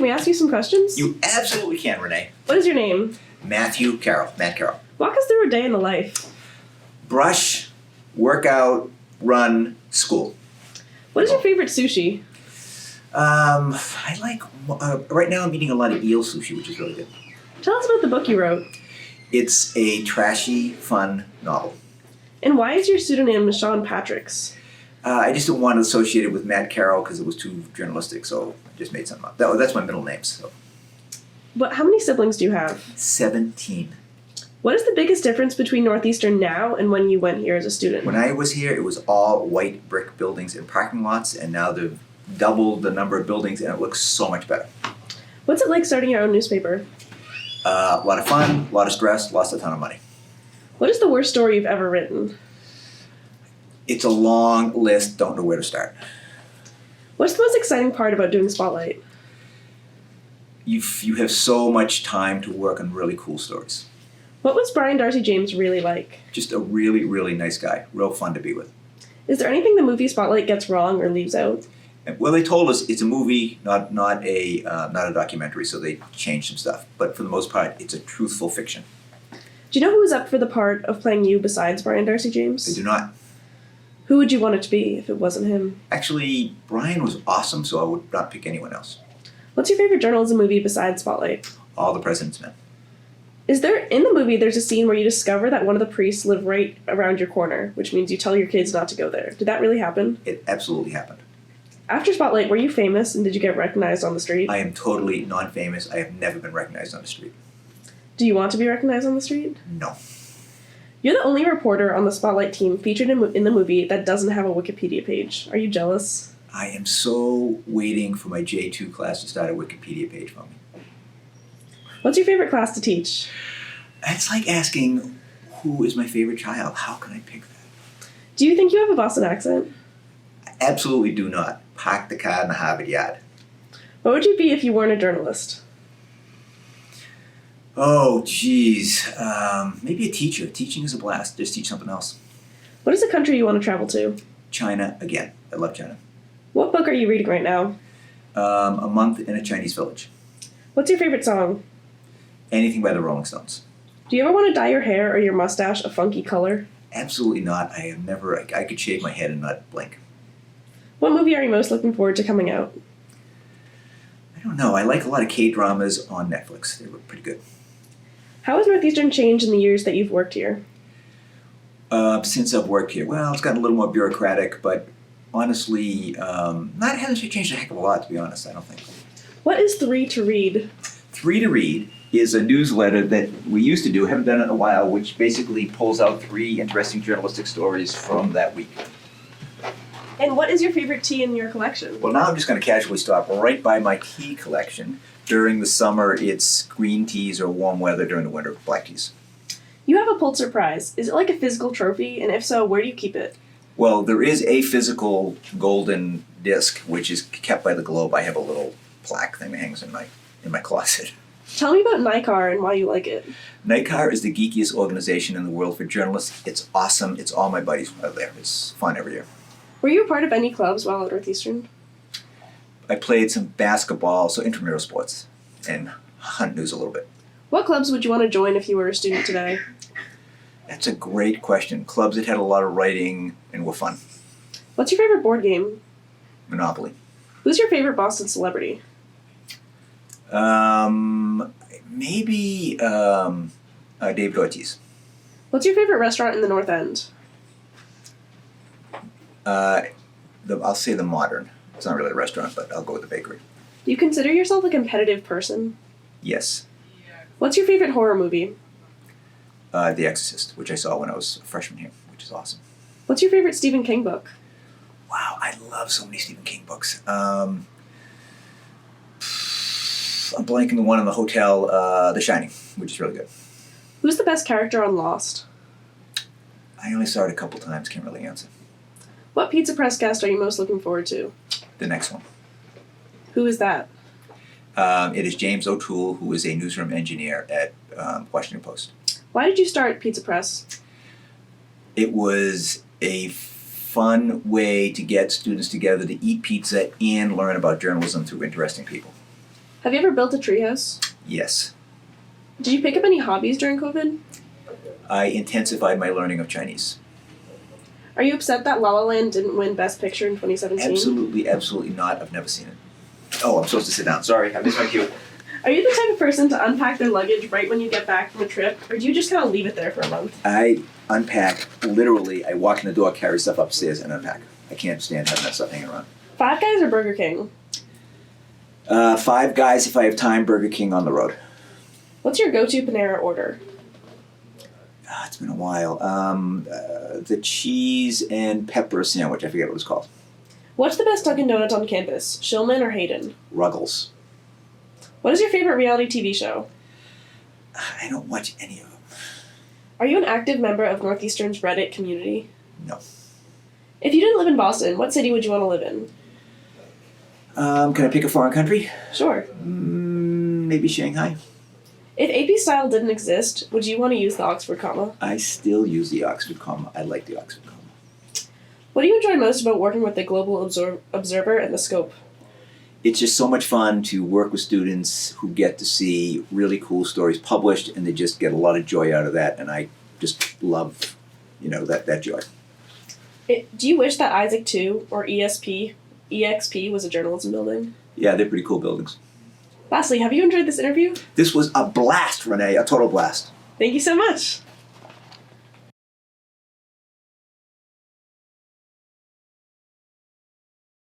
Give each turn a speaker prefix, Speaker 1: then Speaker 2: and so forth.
Speaker 1: can we ask you some questions?
Speaker 2: You absolutely can, Renee.
Speaker 1: What is your name?
Speaker 2: Matthew Carroll. Matt Carroll.
Speaker 1: Walk us through a day in the life.
Speaker 2: Brush, workout, run, school.
Speaker 1: What is your favorite sushi?
Speaker 2: I like, right now I'm eating a lot of eel sushi, which is really good.
Speaker 1: Tell us about the book you wrote.
Speaker 2: It's a trashy, fun novel.
Speaker 1: And why is your pseudonym Sean Patrick's?
Speaker 2: I just didn't want to associate it with Matt Carroll because it was too journalistic, so I just made something up. That's my middle name. So.
Speaker 1: But how many siblings do you have?
Speaker 2: 17.
Speaker 1: What is the biggest difference between Northeastern now and when you went here as a student?
Speaker 2: When I was here, it was all white brick buildings and parking lots, and now they've doubled the number of buildings, and it looks so much better.
Speaker 1: What's it like starting your own newspaper?
Speaker 2: A lot of fun, a lot of stress, lost a ton of money.
Speaker 1: What is the worst story you've ever written?
Speaker 2: It's a long list, don't know where to start.
Speaker 1: What's the most exciting part about doing Spotlight?
Speaker 2: You have so much time to work on really cool stories.
Speaker 1: What was Brian Darcy James really like?
Speaker 2: Just a really, really nice guy. Real fun to be with.
Speaker 1: Is there anything the movie Spotlight gets wrong or leaves out?
Speaker 2: Well, they told us it's a movie, not a documentary, so they changed some stuff. But for the most part, it's a truthful fiction.
Speaker 1: Do you know who was up for the part of playing you besides Brian Darcy James?
Speaker 2: I do not.
Speaker 1: Who would you want it to be if it wasn't him?
Speaker 2: Actually, Brian was awesome, so I would not pick anyone else.
Speaker 1: What's your favorite journalism movie besides Spotlight?
Speaker 2: All the President's Men.
Speaker 1: In the movie, there's a scene where you discover that one of the priests live right around your corner, which means you tell your kids not to go there. Did that really happen?
Speaker 2: It absolutely happened.
Speaker 1: After Spotlight, were you famous and did you get recognized on the street?
Speaker 2: I am totally non-famous. I have never been recognized on the street.
Speaker 1: Do you want to be recognized on the street?
Speaker 2: No.
Speaker 1: You're the only reporter on the Spotlight team featured in the movie that doesn't have a Wikipedia page. Are you jealous?
Speaker 2: I am so waiting for my J2 class to start a Wikipedia page for me.
Speaker 1: What's your favorite class to teach?
Speaker 2: It's like asking, who is my favorite child? How can I pick that?
Speaker 1: Do you think you have a Boston accent?
Speaker 2: I absolutely do not. Park the car in the Harvard yard.
Speaker 1: What would you be if you weren't a journalist?
Speaker 2: Oh, geez. Maybe a teacher. Teaching is a blast. Just teach something else.
Speaker 1: What is a country you want to travel to?
Speaker 2: China, again. I love China.
Speaker 1: What book are you reading right now?
Speaker 2: A Month in a Chinese Village.
Speaker 1: What's your favorite song?
Speaker 2: Anything by the Rolling Stones.
Speaker 1: Do you ever want to dye your hair or your mustache a funky color?
Speaker 2: Absolutely not. I have never. I could shave my head and not blink.
Speaker 1: What movie are you most looking forward to coming out?
Speaker 2: I don't know. I like a lot of K-dramas on Netflix. They look pretty good.
Speaker 1: How has Northeastern changed in the years that you've worked here?
Speaker 2: Since I've worked here, well, it's gotten a little more bureaucratic, but honestly, it hasn't changed a heck of a lot, to be honest, I don't think.
Speaker 1: What is 3 to Read?
Speaker 2: 3 to Read is a newsletter that we used to do, haven't done it in a while, which basically pulls out 3 interesting journalistic stories from that week.
Speaker 1: And what is your favorite tea in your collection?
Speaker 2: Well, now I'm just going to casually stop right by my tea collection. During the summer, it's green teas, or warm weather during the winter, black teas.
Speaker 1: You have a Pulitzer Prize. Is it like a physical trophy? And if so, where do you keep it?
Speaker 2: Well, there is a physical golden disc, which is kept by the Globe. I have a little plaque thing that hangs in my closet.
Speaker 1: Tell me about NICAR and why you like it.
Speaker 2: NICAR is the geekiest organization in the world for journalists. It's awesome. It's all my buddies out there. It's fun every year.
Speaker 1: Were you a part of any clubs while at Northeastern?
Speaker 2: I played some basketball, so intramural sports, and hunt news a little bit.
Speaker 1: What clubs would you want to join if you were a student today?
Speaker 2: That's a great question. Clubs that had a lot of writing and were fun.
Speaker 1: What's your favorite board game?
Speaker 2: Monopoly.
Speaker 1: Who's your favorite Boston celebrity?
Speaker 2: Maybe David Ortiz.
Speaker 1: What's your favorite restaurant in the North End?
Speaker 2: I'll say the Modern. It's not really a restaurant, but I'll go with the bakery.
Speaker 1: Do you consider yourself a competitive person?
Speaker 2: Yes.
Speaker 1: What's your favorite horror movie?
Speaker 2: The Exorcist, which I saw when I was a freshman here, which is awesome.
Speaker 1: What's your favorite Stephen King book?
Speaker 2: Wow, I love so many Stephen King books. I'm blanking the one in the hotel, The Shining, which is really good.
Speaker 1: Who's the best character on Lost?
Speaker 2: I only saw it a couple times, can't really answer.
Speaker 1: What Pizza Press guest are you most looking forward to?
Speaker 2: The next one.
Speaker 1: Who is that?
Speaker 2: It is James O'Toole, who is a newsroom engineer at Washington Post.
Speaker 1: Why did you start Pizza Press?
Speaker 2: It was a fun way to get students together to eat pizza and learn about journalism through interesting people.
Speaker 1: Have you ever built a treehouse?
Speaker 2: Yes.
Speaker 1: Did you pick up any hobbies during COVID?
Speaker 2: I intensified my learning of Chinese.
Speaker 1: Are you upset that La La Land didn't win Best Picture in 2017?
Speaker 2: Absolutely not. I've never seen it. Oh, I'm supposed to sit down. Sorry, I missed my cue.
Speaker 1: Are you the type of person to unpack their luggage right when you get back from a trip, or do you just kind of leave it there for a month?
Speaker 2: I unpack, literally, I walk in the door, carry stuff upstairs, and unpack. I can't stand having that stuff hanging around.
Speaker 1: Five Guys or Burger King?
Speaker 2: Five Guys if I have time, Burger King on the road.
Speaker 1: What's your go-to Panera order?
Speaker 2: It's been a while. The cheese and pepper sandwich, I forget what it was called.
Speaker 1: What's the best Dunkin' Donuts on campus, Shillman or Hayden?
Speaker 2: Ruggles.
Speaker 1: What is your favorite reality TV show?
Speaker 2: I don't watch any of them.
Speaker 1: Are you an active member of Northeastern's Reddit community?
Speaker 2: No.
Speaker 1: If you didn't live in Boston, what city would you want to live in?
Speaker 2: Can I pick a foreign country?
Speaker 1: Sure.
Speaker 2: Maybe Shanghai.
Speaker 1: If AP style didn't exist, would you want to use the Oxford comma?
Speaker 2: I still use the Oxford comma. I like the Oxford comma.
Speaker 1: What do you enjoy most about working with the Global Observer and the Scope?
Speaker 2: It's just so much fun to work with students who get to see really cool stories published, and they just get a lot of joy out of that, and I just love, that joy.
Speaker 1: Do you wish that Isaac II or EXP was a journalism building?
Speaker 2: Yeah, they're pretty cool buildings.
Speaker 1: Lastly, have you enjoyed this interview?
Speaker 2: This was a blast, Renee, a total blast.
Speaker 1: Thank you so much.